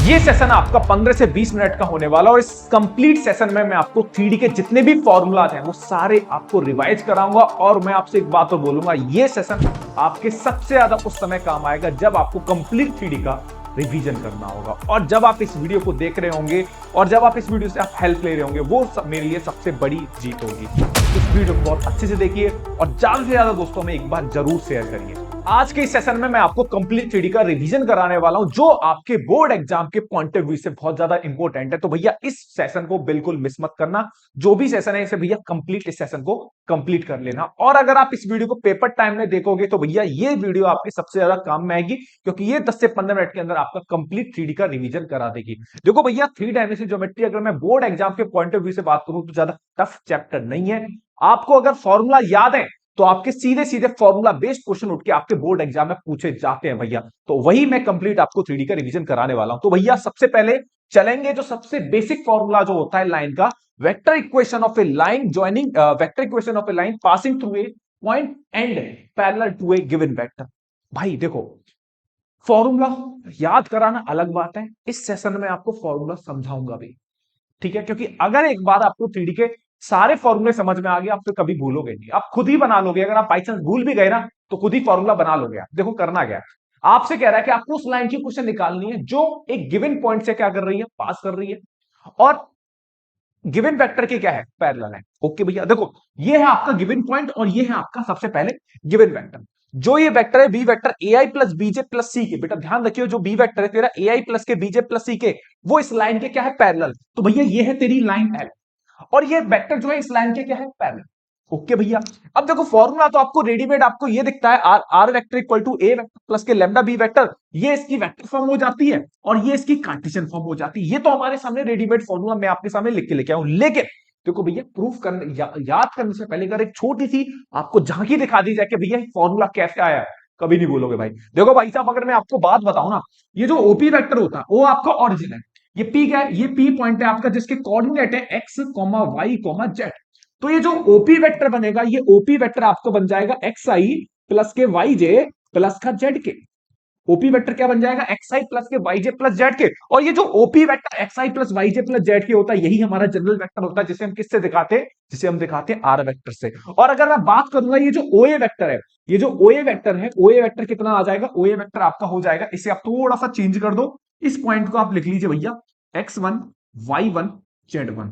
ये सेशन आपका 15 से 20 मिनट का होने वाला और इस कंप्लीट सेशन में मैं आपको 3D के जितने भी फॉर्मूलाज हैं वो सारे आपको रिवाइज कराऊंगा। और मैं आपसे एक बात और बोलूंगा, ये सेशन आपके सबसे ज्यादा उस समय काम आएगा जब आपको कंप्लीट 3D का रिवीजन करना होगा। और जब आप इस वीडियो को देख रहे होंगे और जब आप इस वीडियो से आप हेल्प ले रहे होंगे, वो मेरे लिए सबसे बड़ी जीत होगी। इस वीडियो को बहुत अच्छे से देखिए और ज्यादा से ज्यादा दोस्तों में एक बार जरूर शेयर करिए। आज के इस सेशन में मैं आपको कंप्लीट 3D का रिवीजन कराने वाला हूं, जो आपके बोर्ड एग्जाम के पॉइंट ऑफ व्यू से बहुत ज्यादा इंपॉर्टेंट है। तो भैया इस सेशन को बिल्कुल मिस मत करना। जो भी सेशन है इसे भैया कंप्लीट इस सेशन को कंप्लीट कर लेना। और अगर आप इस वीडियो को पेपर टाइम में देखोगे तो भैया ये वीडियो आपके सबसे ज्यादा काम में आएगी, क्योंकि ये 10 से 15 मिनट के अंदर आपका कंप्लीट 3D का रिवीजन करा देगी। देखो भैया, 3 डायमेंशन ज्योमेट्री अगर मैं बोर्ड एग्जाम के पॉइंट ऑफ व्यू से बात करूं तो ज्यादा टफ चैप्टर नहीं है। आपको अगर फॉर्मूला याद है तो आपके सीधे सीधे फॉर्मूला बेस्ड क्वेश्चन उठ के आपके बोर्ड एग्जाम में पूछे जाते हैं भैया। तो वही मैं कंप्लीट आपको 3D का रिवीजन कराने वाला हूं। तो भैया सबसे पहले चलेंगे जो सबसे बेसिक फॉर्मूला जो होता है लाइन का, vector equation of a line joining vector equation of a line passing through a point and parallel to a given vector. भाई देखो, फॉर्मूला याद कराना अलग बात है, इस सेशन में आपको फॉर्मूला समझाऊंगा भी, ठीक है। क्योंकि अगर एक बार आपको 3D के सारे फॉर्मूले समझ में आ गए, आप फिर कभी भूलोगे नहीं, आप खुद ही बना लोगे। अगर आप बाई चांस भूल भी गए ना तो खुद ही फॉर्मूला बना लोगे। आप देखो करना क्या है, आपसे कह रहा है कि आपको उस लाइन की क्वेश्चन निकालनी है जो एक गिवन पॉइंट से क्या कर रही है, पास कर रही है, और गिवन वेक्टर के क्या है, पैरेलल है। ओके भैया, देखो ये है आपका गिवन पॉइंट और ये है आपका सबसे पहले गिवन वेक्टर। जो ये वेक्टर है b vector a i plus b j plus c k, बेटा ध्यान रखियो, जो बी वेक्टर है तेरा ए आई प्लस के बीजे प्लस सी के, वो इस लाइन के क्या है, पैरेलल। तो भैया ये है तेरी लाइन एल और ये वेक्टर जो है इस लाइन के क्या है, पैरेलल। ओके भैया, अब देखो फॉर्मूला तो आपको रेडीमेड आपको ये दिखता है, r r vector equal to a vector plus के लैम्डा बी वेक्टर। ये इसकी वेक्टर फॉर्म हो जाती है और ये इसकी कार्टेशियन फॉर्म हो जाती है। ये तो हमारे सामने रेडीमेड फॉर्मूला मैं आपके सामने लिख के लेके आऊं। लेकिन देखो भैया, प्रूफ करने याद करने से पहले अगर एक छोटी सी आपको झांकी दिखा दी जाए कि भैया फॉर्मूला कैसे आया है, कभी नहीं बोलोगे भाई। देखो भाई साहब, अगर मैं आपको बात बताऊं ना, ये जो ओपी वेक्टर होता है वो आपका ओरिजिन है। ये पी क्या है, ये पी पॉइंट है आपका जिसके कोऑर्डिनेट है x comma y comma z. तो ये जो ओपी वेक्टर बनेगा, ये ओपी वेक्टर आपको बन जाएगा एक्स आई प्लस के वाई जे प्लस का जेड के। ओपी वेक्टर क्या बन जाएगा, एक्स आई प्लस के वाई जे प्लस जेड के। और ये जो ओपी वेक्टर एक्स आई प्लस वाई जे प्लस जेड के होता है, यही हमारा जनरल वेक्टर होता है, जिसे हम किससे दिखाते हैं, जिसे हम दिखाते हैं आर वेक्टर से। और अगर मैं बात करूंगा ये जो ओए वेक्टर है, ये जो ओए वेक्टर है, ओए वेक्टर कितना आ जाएगा, ओए वेक्टर आपका हो जाएगा, इसे आप थोड़ा सा चेंज कर दो, इस पॉइंट को आप लिख लीजिए भैया x1 y1 z1।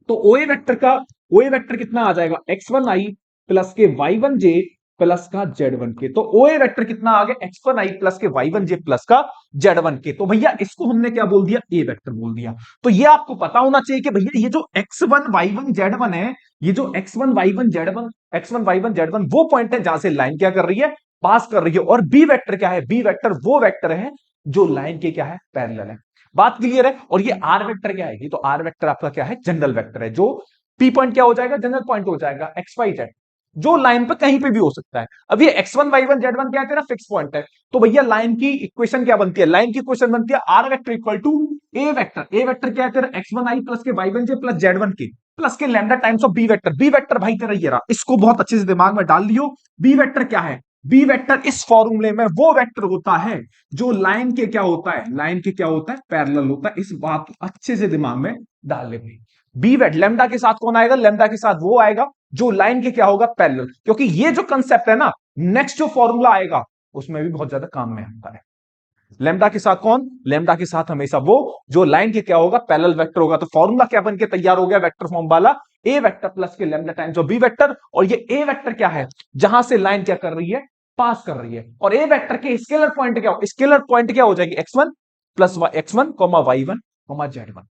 तो ओए वेक्टर का ओए वेक्टर कितना आ जाएगा, x1 आई प्लस के y1 जे प्लस का z1 के। तो ओए वेक्टर कितना आ गया, x1 आई प्लस के y1 जे प्लस का z1 के। तो भैया इसको हमने क्या बोल दिया, ए वेक्टर बोल दिया। तो ये आपको पता होना चाहिए कि भैया ये जो x1 y1 z1 है, ये जो x1 y1 z1 x1 y1 z1 वो पॉइंट है जहां से लाइन क्या कर रही है, पास कर रही है। और बी वेक्टर क्या है, बी वेक्टर वो वेक्टर है जो लाइन के क्या है, पैरेलल है। बात क्लियर है। और ये आर वेक्टर क्या है, तो आर वेक्टर आपका क्या है, जनरल वेक्टर है। जो पी पॉइंट क्या हो जाएगा, जनरल पॉइंट हो जाएगा एक्स वाई जेड, जो लाइन पे कहीं पे भी हो सकता है। अब ये x1 y1 z1 क्या है, तेरा फिक्स पॉइंट है। तो भैया लाइन की इक्वेशन क्या बनती है, लाइन की इक्वेशन बनती है r vector equal to a vector. A vector क्या है तेरा, x1 आई प्लस के y1 जे प्लस z1 के प्लस के lambda times of b vector. B vector भाई तेरा ये रहा, इसको बहुत अच्छे से दिमाग में डाल लियो। बी वेक्टर क्या है, बी वेक्टर इस फॉर्मूले में वो वेक्टर होता है जो लाइन के क्या होता है, लाइन के क्या होता है, पैरेलल होता है। इस बात को अच्छे से दिमाग में डाल ले भाई। बी वेक्टर लैम्डा के साथ कौन आएगा, लैम्डा के साथ वो आएगा जो लाइन के क्या होगा, पैरेलल। क्योंकि ये जो कंसेप्ट है ना, नेक्स्ट जो फॉर्मूला आएगा उसमें भी बहुत ज्यादा काम में आता है। लैम्डा के साथ कौन, लैम्डा के साथ हमेशा वो जो लाइन के क्या होगा, पैरेलल वेक्टर होगा। तो फॉर्मूला क्या बन के तैयार हो गया, वेक्टर फॉर्म वाला, ए वेक्टर प्लस के lambda times of b vector. और ये ए वेक्टर क्या है, जहां से लाइन क्या कर रही है, पास कर रही है। और ए वेक्टर के स्केलर पॉइंट क्या, स्केलर पॉइंट क्या हो जाएगी, x1 plus x1 y1 z1।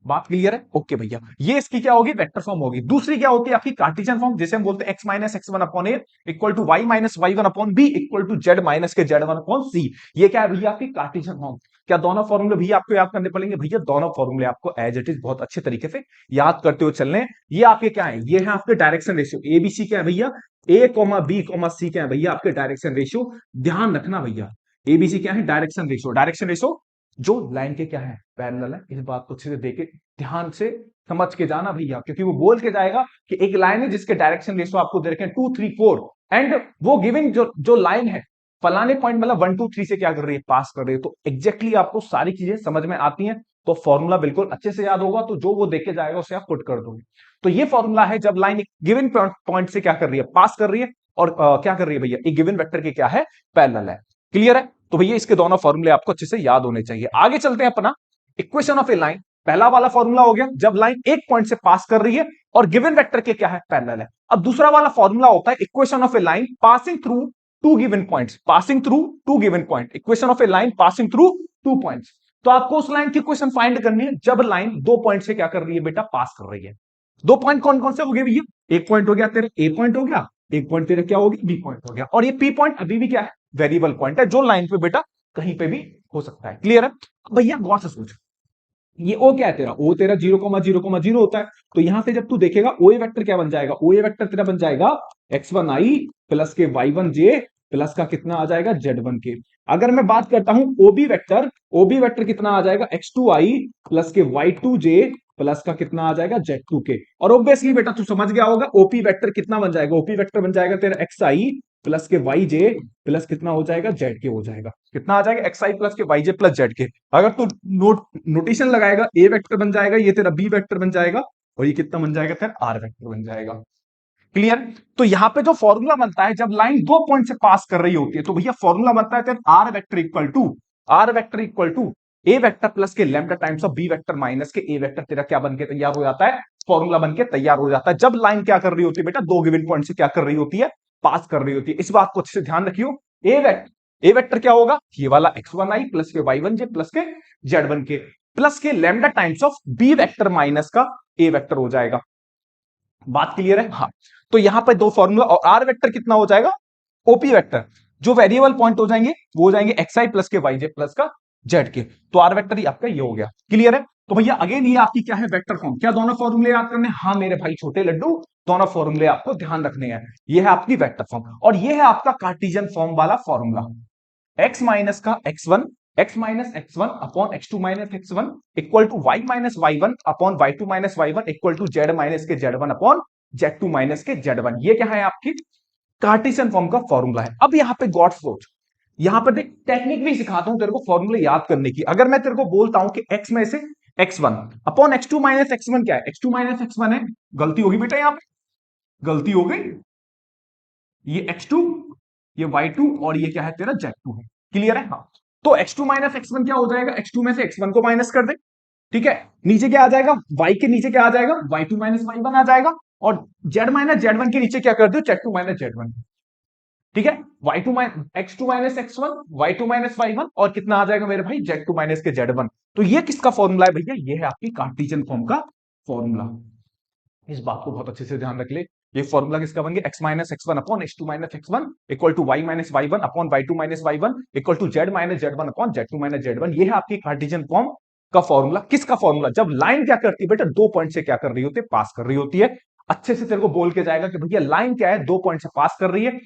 बात क्लियर है, ओके भैया। ये इसकी क्या होगी, वेक्टर फॉर्म होगी। दूसरी क्या होती है आपकी कार्टेशियन फॉर्म, जिसे हम बोलते हैं x minus x1 upon a equal to y minus y1 upon b equal to z minus के z1 अपॉन सी। ये क्या है भैया, आपकी कार्टेशियन फॉर्म। क्या दोनों फॉर्मूले भैया आपको याद करने पड़ेंगे, भैया दोनों फॉर्मूले आपको एज इट इज बहुत अच्छे तरीके से याद करते हुए चलने। ये आपके क्या है, ये है आपके डायरेक्शन रेशियो, एबीसी क्या है भैया, ए कॉमा बी कॉमा सी क्या है भैया, आपके डायरेक्शन रेशियो। ध्यान रखना भैया, एबीसी क्या है, डायरेक्शन रेशियो। डायरेक्शन रेशियो जो लाइन के क्या है, पैरेलल है। इस बात को अच्छे से देखे, ध्यान से समझ के जाना भैया, क्योंकि वो बोल के जाएगा कि एक लाइन है जिसके डायरेक्शन रेशियो आपको दे रखे हैं 2 3 4 एंड वो गिविंग जो लाइन है फलाने पॉइंट मतलब 1 2 3 से क्या कर रही है, पास कर रही है। तो एग्जैक्टली आपको सारी चीजें समझ में आती हैं, तो फॉर्मूला बिल्कुल अच्छे से याद होगा। तो जो वो देख के जाएगा उसे आप पुट कर दोगे। तो ये फॉर्मूला है जब लाइन एक गिवन पॉइंट से क्या कर रही है, पास कर रही है, और क्या कर रही है भैया, एक गिवन वेक्टर के क्या है, पैरेलल है। क्लियर है? तो भैया इसके दोनों फॉर्मूले आपको अच्छे से याद होने चाहिए। आगे चलते हैं अपना इक्वेशन ऑफ ए लाइन। पहला वाला फॉर्मूला हो गया जब लाइन एक पॉइंट से पास कर रही है और गिवन वेक्टर के क्या है, पैरेलल है। अब दूसरा वाला फॉर्मूला होता है equation of a line passing through two given points, passing through two given point, equation of a line passing through two points. तो आपको उस लाइन की इक्वेशन फाइंड करनी है जब लाइन दो पॉइंट से क्या कर रही है बेटा, पास कर रही है। दो पॉइंट कौन कौन से हो गए भैया, एक पॉइंट हो गया तेरा ए पॉइंट हो गया, एक पॉइंट तेरा क्या हो गया, बी पॉइंट हो गया, और ये पी पॉइंट अभी भी क्या है, वेरिएबल पॉइंट है जो लाइन पे बेटा कहीं पे भी हो सकता है। क्लियर है? भैया गौर से सोच, ये ओ क्या है तेरा, ओ तेरा 0,0,0 होता है। तो यहां से जब तू देखेगा ओ ए वेक्टर क्या बन जाएगा, ओ ए वेक्टर तेरा बन जाएगा x1i प्लस के y1j प्लस का कितना आ जाएगा, z1k। अगर मैं बात करता हूं ओबी वेक्टर कितना आ जाएगा, x2i प्लस के y2j प्लस का कितना आ जाएगा, z2k। और ऑब्वियसली बेटा तू समझ गया होगा ओपी वेक्टर कितना बन जाएगा, ओपी वेक्टर बन जाएगा तेरा xi प्लस के yj प्लस कितना हो जाएगा, zk हो जाएगा। कितना आ जाएगा, xi प्लस के yj प्लस zk। अगर तू नोटेशन लगाएगा, ए वेक्टर बन जाएगा, ये तेरा बी वेक्टर बन जाएगा, और ये कितना बन जाएगा तेरा आर वेक्टर बन जाएगा। क्लियर? तो यहां पे जो फॉर्मूला बनता है जब लाइन दो पॉइंट से पास कर रही होती है, तो भैया फॉर्मूला बनता है तेरा r vector equal to a vector plus के lambda times of b vector minus के ए वेक्टर। तेरा क्या बन के तैयार हो जाता है, फॉर्मूला बन के तैयार हो जाता है जब लाइन क्या कर रही होती है बेटा, दो गिवन पॉइंट से क्या कर रही होती है, पास कर रही होती है। इस बात को अच्छे से ध्यान रखियो। ए वेक्टर क्या होगा, ये वाला x1i प्लस के y1j प्लस के z1k प्लस के lambda times of b vector minus का ए वेक्टर हो जाएगा। बात क्लियर है? हाँ। तो यहां पर दो फॉर्मूला, और आर वेक्टर कितना हो जाएगा, ओपी वेक्टर, जो वेरिएबल पॉइंट हो जाएंगे वो हो जाएंगे xi प्लस के yj प्लस का z के। तो आर वेक्टर ही आपका ये हो गया। क्लियर है? तो भैया अगेन ये आपकी क्या है, वेक्टर फॉर्म। क्या दोनों फॉर्मूले याद करने? हाँ मेरे भाई छोटे लड्डू, दोनों फॉर्मूले आपको ध्यान रखने हैं। ये है आपकी वेक्टर फॉर्म, और ये है आपका कार्टेशियन फॉर्म वाला फॉर्मूला। x माइनस का x1, x minus x1 upon x2 minus x1 equal to y minus y1 upon y2 minus y1 equal to z minus के z1 अपॉन z2 माइनस के z1। ये क्या है आपकी cartesian form का formula है। अब यहां पे गॉड सोच, यहां पर देख टेक्निक भी सिखाता हूं तेरे को फॉर्मूले याद करने की। अगर मैं तेरे को बोलता हूं कि x में से x1 upon x2 minus x1 क्या है, x2 माइनस x1 है, गलती होगी बेटा, यहां पे गलती हो गई, ये x2 ये y2 और ये क्या है तेरा z2 है। क्लियर है? हाँ। तो x2 माइनस x1 क्या हो जाएगा, x2 में से x1 को माइनस कर दे, ठीक है, नीचे क्या आ जाएगा, y के नीचे क्या आ जाएगा, y2 माइनस y1 आ जाएगा, और z माइनस z1 के नीचे क्या कर दो, z2 माइनस z1। ठीक है, y2 x2 minus x1 y2 minus y1, और कितना आ जाएगा मेरे भाई, z2 माइनस के z1। तो ये किसका फॉर्मूला है भैया, ये है आपकी कार्टेशियन फॉर्म का फॉर्मूला। इस बात को बहुत अच्छे से ध्यान रख ले। ये फॉर्मूला किसका बन गया, x minus x1 upon x2 minus x1 equal to y minus y1 upon y2 minus y1 equal to z minus z1 upon z2 minus z1। ये है आपकी कार्टेशियन फॉर्म का फॉर्मूला। किसका फॉर्मूला, जब लाइन क्या करती है बेटा, दो पॉइंट से क्या कर रही होती है, पास कर रही होती है। अच्छे से तेरे को बोल के जाएगा कि भैया लाइन क्या है, दो पॉइंट से पास कर रही है।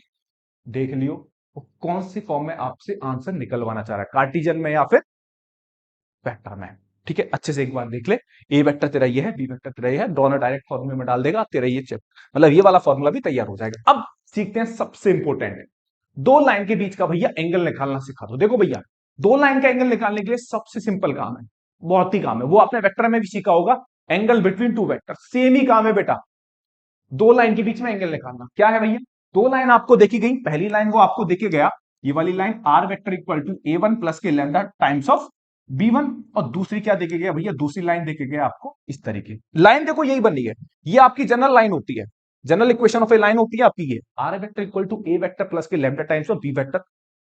देख लियो वो कौन सी फॉर्म में आपसे आंसर निकलवाना चाह रहा है, कार्टेशियन में या फिर वेक्टर में। ठीक है, अच्छे से एक बार देख ले। ए वेक्टर तेरा ये है, बी वेक्टर तेरा ये है, दोनों डायरेक्ट फॉर्मूले में डाल देगा, तेरा ये मतलब ये वाला फॉर्मूला भी तैयार हो जाएगा। अब सीखते हैं सबसे इंपॉर्टेंट, दो लाइन के बीच का भैया एंगल निकालना सिखा दो। देखो भैया, दो लाइन का एंगल निकालने के लिए सबसे सिंपल काम है, बहुत ही काम है, वो आपने वेक्टर में भी सीखा होगा, angle between two vector. Same ही काम है बेटा, दो लाइन के बीच में एंगल निकालना। क्या है भैया, दो लाइन आपको देखी गई, पहली लाइन वो आपको देखे गया, ये वाली line r vector equal to a1 plus के लैम्डा टाइम्स ऑफ b1, और दूसरी क्या देखे गया भैया, दूसरी लाइन देखे गया आपको इस तरीके। लाइन देखो यही बनी है, ये आपकी जनरल लाइन होती है, general equation of a line होती है आपकी, ये r vector equal to a vector plus के lambda times of b vector.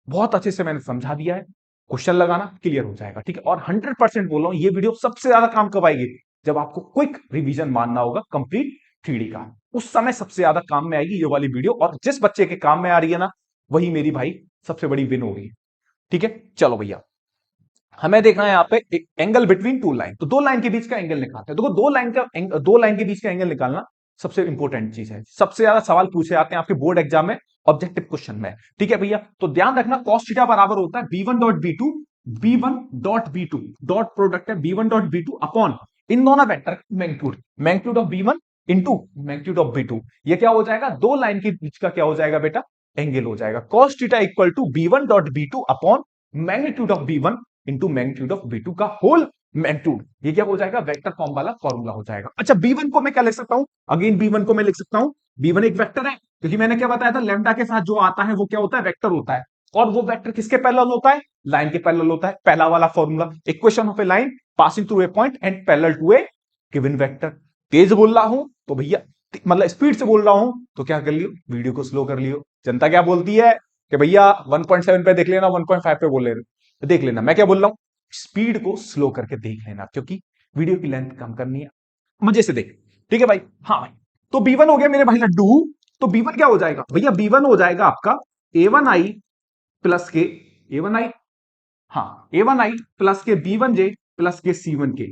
बहुत अच्छे से मैंने समझा दिया है, क्वेश्चन लगाना क्लियर हो जाएगा। ठीक है, और 100% बोल रहा हूं, ये वीडियो सबसे ज्यादा काम कब आएगी, जब आपको क्विक रिवीजन मानना होगा कंप्लीट थ्री का, उस समय सबसे ज्यादा काम में आएगी ये वाली वीडियो। और जिस बच्चे के काम में आ रही है ना, वही मेरी भाई सबसे बड़ी विन होगी। ठीक है, चलो भैया, हमें देखना है यहाँ पे एक एंगल बिटवीन टू लाइन। तो दो लाइन के बीच का एंगल निकालते हैं। देखो दो लाइन के बीच का एंगल निकालना सबसे इंपॉर्टेंट चीज है, सबसे ज्यादा सवाल पूछे जाते हैं आपके बोर्ड एग्जाम में, ऑब्जेक्टिव क्वेश्चन में। ठीक है भैया, तो ध्यान रखना cos थीटा बराबर होता है b1 dot b2, b1 dot b2 dot product है b1 डॉट b2 अपॉन इन दोनों vector magnitude, magnitude of b1 into magnitude of b2। ये क्या हो जाएगा, दो लाइन के बीच का क्या हो जाएगा बेटा, एंगल हो जाएगा। cos theta equal to b1 dot b2 upon magnitude of b1 into magnitude of b2 का होल मैग्नीट्यूड। ये क्या हो जाएगा, वेक्टर फॉर्म वाला फॉर्मूला हो जाएगा। अच्छा, b1 को मैं क्या लिख सकता हूं, अगेन b1 को मैं लिख सकता हूं, b1 एक वेक्टर है, क्योंकि मैंने क्या बताया था, लैम्डा के साथ जो आता है वो क्या होता है, वेक्टर होता है। और वो वेक्टर किसके पैरेलल होता है, लाइन के पैरेलल होता है। पहला वाला formula, equation of a line passing through a point and parallel to a given vector. तेज बोल रहा हूं तो भैया, मतलब स्पीड से बोल रहा हूं तो क्या कर लियो, वीडियो को स्लो कर लियो। जनता क्या बोलती है कि भैया 1.7 पे देख लेना, 1.5 पे बोल ले तो देख लेना। मैं क्या बोल रहा हूं, स्पीड को स्लो करके देख लेना, क्योंकि वीडियो की लेंथ कम करनी है, मजे से देख। ठीक है भाई, हाँ भाई। तो B1 हो गया मेरे भाई लड्डू। तो B1 क्या हो जाएगा भैया, B1 हो जाएगा आपका A1I प्लस के A1I, हाँ A1I प्लस के B1J प्लस के C1K।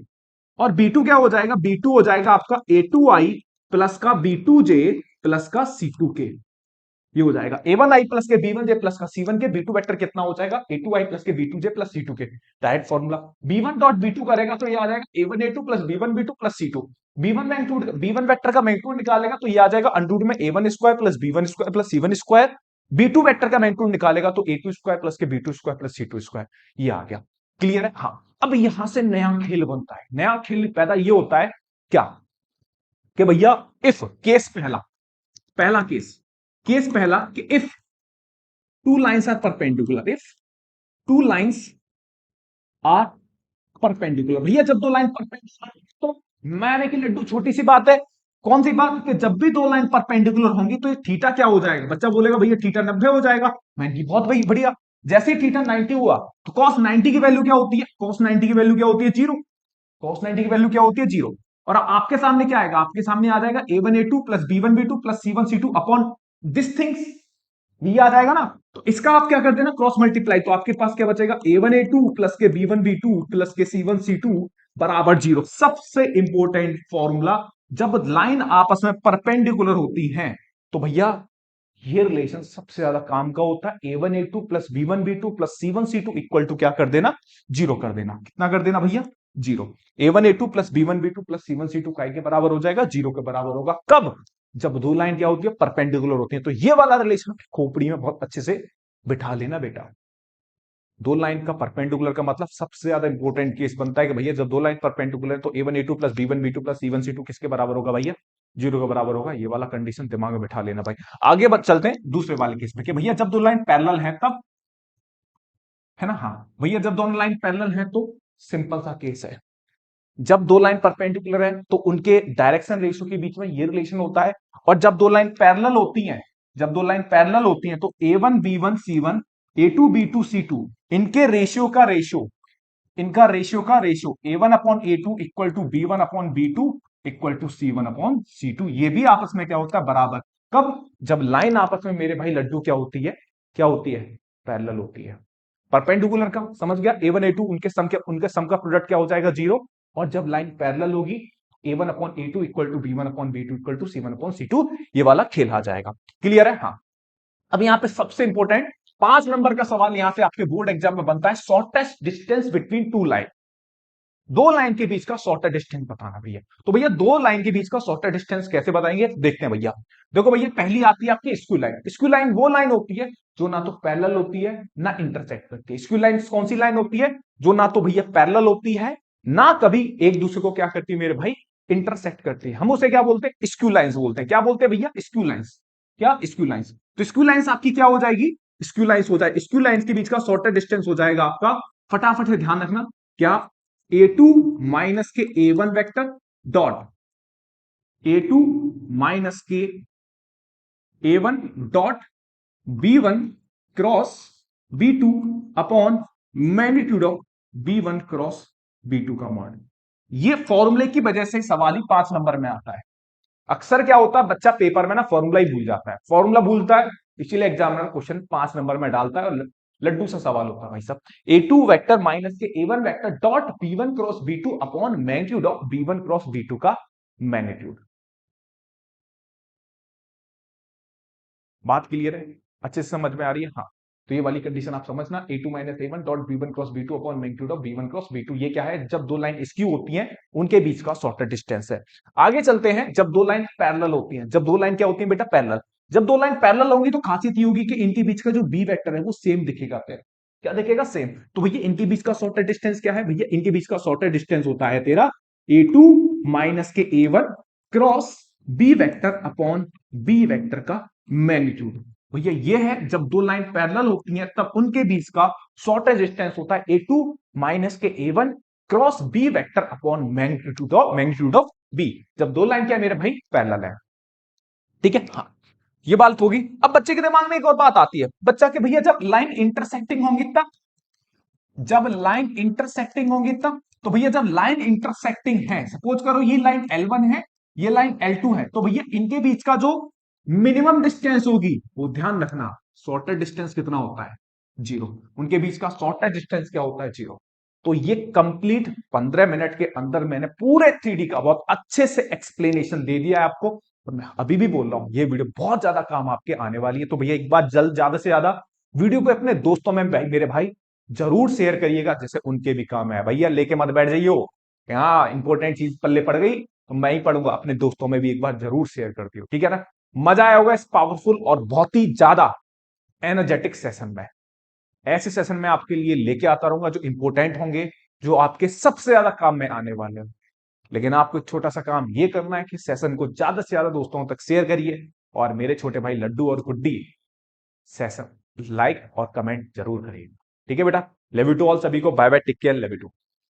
और B2 क्या हो जाएगा, B2 हो जाएगा आपका A2I प्लस का B2J प्लस का C2K। ये हो जाएगा A1I प्लस के B1J प्लस का C1K। B2 वेक्टर कितना हो जाएगा, A2I प्लस के B2J plus C2K। Direct formula, B1 dot B2 करेगा तो ये आ जाएगा A1A2 plus B1B2 plus C2। B1 magnitude, B1 vector का मैग्नीट्यूड निकालेगा तो ये आ जाएगा अंडर रूट में A1 square plus B1 square plus C1 square. B2 vector का मैग्नीट्यूड निकालेगा तो A2 स्क्वायर प्लस के B2 square plus C2 square. ये आ गया, क्लियर है। हाँ, अब यहां से नया खेल बनता है, नया खेल पैदा ये होता है क्या, कि भैया इफ केस पहला, पहला केस पहला कि if two lines are perpendicular, if two lines are perpendicular. भैया जब दो लाइन परपेंडिकुलर, तो मैंने कि लड्डू छोटी सी बात है, कौन सी बात, कि जब भी दो लाइन परपेंडिकुलर होंगी तो ये थीटा क्या हो जाएगा, बच्चा बोलेगा भैया थीटा 90 हो जाएगा। मैंने की बहुत भाई बढ़िया। जैसे ही थीटा 90 हुआ तो cos 90 की वैल्यू क्या होती है, cos 90 की वैल्यू क्या होती है, जीरो। cos 90 की वैल्यू क्या होती है, जीरो। और आपके सामने क्या आएगा, आपके सामने आ जाएगा A1A2 plus B1B2 plus C1C2 upon this things, ये आ जाएगा ना। तो इसका आप क्या कर देना, क्रॉस मल्टीप्लाई, तो आपके पास क्या बचेगा, A1A2 प्लस के B1B2 प्लस के C1C2 बराबर जीरो। सबसे इंपॉर्टेंट फॉर्मूला, जब लाइन आपस में परपेंडिकुलर होती हैं तो भैया ये रिलेशन सबसे ज्यादा काम का होता है। A1A2 plus B1B2 plus C1C2 equal to क्या कर देना, जीरो कर देना। कितना कर देना भैया, zero. A1A2 plus B1B2 plus C1C2 काय के बराबर हो जाएगा, जीरो के बराबर होगा। कब, जब दो लाइन क्या होती है, परपेंडिकुलर होती है। तो ये वाला रिलेशन खोपड़ी में बहुत अच्छे से बिठा लेना बेटा। दो लाइन का परपेंडिकुलर का मतलब सबसे ज्यादा इंपॉर्टेंट केस बनता है कि भैया जब दो लाइन परपेंडिकुलर है तो A1A2 plus B1B2 plus C1C2 किसके बराबर होगा भैया, जीरो के बराबर होगा। ये वाला कंडीशन दिमाग में बिठा लेना भाई। आगे बढ़ चलते हैं दूसरे वाले केस में कि भैया जब दो लाइन पैरेलल है तब, है ना। हाँ भैया जब दोनों लाइन पैरेलल है तो सिंपल सा केस है, जब दो लाइन परपेंडिकुलर है तो उनके डायरेक्शन रेशियो के बीच में ये रिलेशन होता है। और जब दो लाइन पैरेलल होती हैं, जब दो लाइन पैरेलल होती हैं तो A1B1C1 A2B2C2 इनके रेशियो का रेशियो, इनका रेशियो का ratio A1/A2 equal to B1/B2 equal to C1/C2। ये भी आपस में क्या होता है, बराबर। कब, जब लाइन आपस में मेरे भाई लड्डू क्या होती है, क्या होती है, पैरेलल होती है। परपेंडिकुलर का समझ गया, A1A2 उनके सम का प्रोडक्ट क्या हो जाएगा, जीरो। और जब लाइन पैरेलल होगी A1/A2 equal to B1/B2 equal to C1/C2, ये वाला खेल आ जाएगा। क्लियर है। हाँ, अब यहां पे सबसे इंपॉर्टेंट 5 नंबर का सवाल यहां से आपके बोर्ड एग्जाम में बनता है, shortest distance between two line. दो लाइन के बीच का शॉर्टर डिस्टेंस बताना भैया। तो भैया दो लाइन के बीच का शॉर्टर डिस्टेंस कैसे बताएंगे, देखते हैं भैया। देखो भैया, पहली आती है आपकी स्क्यू लाइन। स्क्यू लाइन वो लाइन होती है जो ना तो पैरेलल होती है ना इंटरसेक्ट करती है। स्क्यू लाइन कौन सी लाइन होती है, जो ना तो भैया पैरेलल होती है ना कभी एक दूसरे को क्या करती है मेरे भाई, इंटरसेक्ट करती है। हम उसे क्या बोलते हैं, स्क्यू लाइंस बोलते हैं। क्या बोलते हैं भैया, स्क्यू लाइंस। क्या, स्क्यू लाइंस। तो स्क्यू लाइंस आपकी क्या हो जाएगी, स्क्यू लाइंस हो जाएगी। स्क्यू लाइंस के बीच का शॉर्टर डिस्टेंस हो जाएगा आपका, फटाफट से ध्यान रखना, क्या, A2 माइनस के A1 vector dot A2 minus के A1 dot B1 cross B2 upon magnitude of B1 cross B2 का मॉड। ये फॉर्मूले की वजह से सवाल ही 5 नंबर में आता है। अक्सर क्या होता है, बच्चा पेपर में ना फॉर्मूला ही भूल जाता है, फॉर्मूला भूलता है, इसीलिए एग्जामिनर क्वेश्चन 5 नंबर में डालता है और लड्डू सा सवाल होता है भाई साहब। A2 वेक्टर माइनस के A1 vector dot B1 cross B2 upon magnitude of B1 cross B2 का मैग्नीट्यूड। बात क्लियर है, अच्छे से समझ में आ रही है। हाँ, तो ये वाली कंडीशन आप समझना, A2 minus A1 dot B1 cross B2 upon magnitude of B1 cross B2। ये क्या है, जब दो लाइन स्क्यू होती हैं उनके बीच का शॉर्टर डिस्टेंस है। आगे चलते हैं, जब दो लाइन पैरेलल होती हैं। जब दो लाइन क्या होती है बेटा, पैरेलल। जब दो लाइन पैरेलल होंगी तो खासियत ये होगी कि इनके बीच का जो बी वेक्टर है वो सेम दिखेगा। फिर क्या दिखेगा? सेम। तो भैया इनके बीच का शॉर्टेस्ट डिस्टेंस क्या है? भैया इनके बीच का शॉर्टेस्ट डिस्टेंस होता है तेरा a2 माइनस के a1 cross b vector upon b vector का मैग्नीट्यूड। भैया ये है जब दो लाइन पैरेलल होती हैं तब उनके बीच का शॉर्टेस्ट डिस्टेंस होता है a2 माइनस के a1 cross b vector upon magnitude of b, जब दो लाइन क्या है मेरे भाई? पैरेलल है। ठीक है, हाँ ये बात होगी। अब बच्चे के दिमाग में एक और बात आती है बच्चा के, भैया जब लाइन इंटरसेक्टिंग होंगी तब, जब लाइन इंटरसेक्टिंग होंगी तब, तो भैया जब लाइन इंटरसेक्टिंग है, सपोज करो ये लाइन L1 है, ये लाइन L2 है, तो भैया इनके बीच का जो मिनिमम डिस्टेंस होगी वो ध्यान रखना, शॉर्टेस्ट डिस्टेंस कितना होता है? 0। उनके बीच का शॉर्टेस्ट डिस्टेंस क्या होता है? 0। तो ये कंप्लीट 15 मिनट के अंदर मैंने पूरे 3D का बहुत अच्छे से एक्सप्लेनेशन दे दिया है आपको। और मैं अभी भी बोल रहा हूं ये वीडियो बहुत ज्यादा काम आपके आने वाली है। तो भैया एक बार जल्द ज्यादा से ज्यादा वीडियो को अपने दोस्तों में मेरे भाई जरूर शेयर करिएगा, जैसे उनके भी काम है। भैया लेके मत बैठ जाइयो, हाँ इंपॉर्टेंट चीज पल्ले पड़ गई तो मैं ही पढ़ूंगा, अपने दोस्तों में भी एक बार जरूर शेयर करती हूँ। ठीक है ना? मजा आया होगा इस पावरफुल और बहुत ही ज्यादा एनर्जेटिक सेशन में। ऐसे सेशन में आपके लिए लेके आता रहूंगा जो इंपॉर्टेंट होंगे, जो आपके सबसे ज्यादा काम में आने वाले हैं। लेकिन आपको एक छोटा सा काम ये करना है कि सेशन को ज्यादा से ज्यादा दोस्तों तक शेयर करिए, और मेरे छोटे भाई लड्डू और गुड्डी सेशन लाइक और कमेंट जरूर करिए। ठीक है बेटा, लव यू टू ऑल, सभी को bye bye, take care, love you to.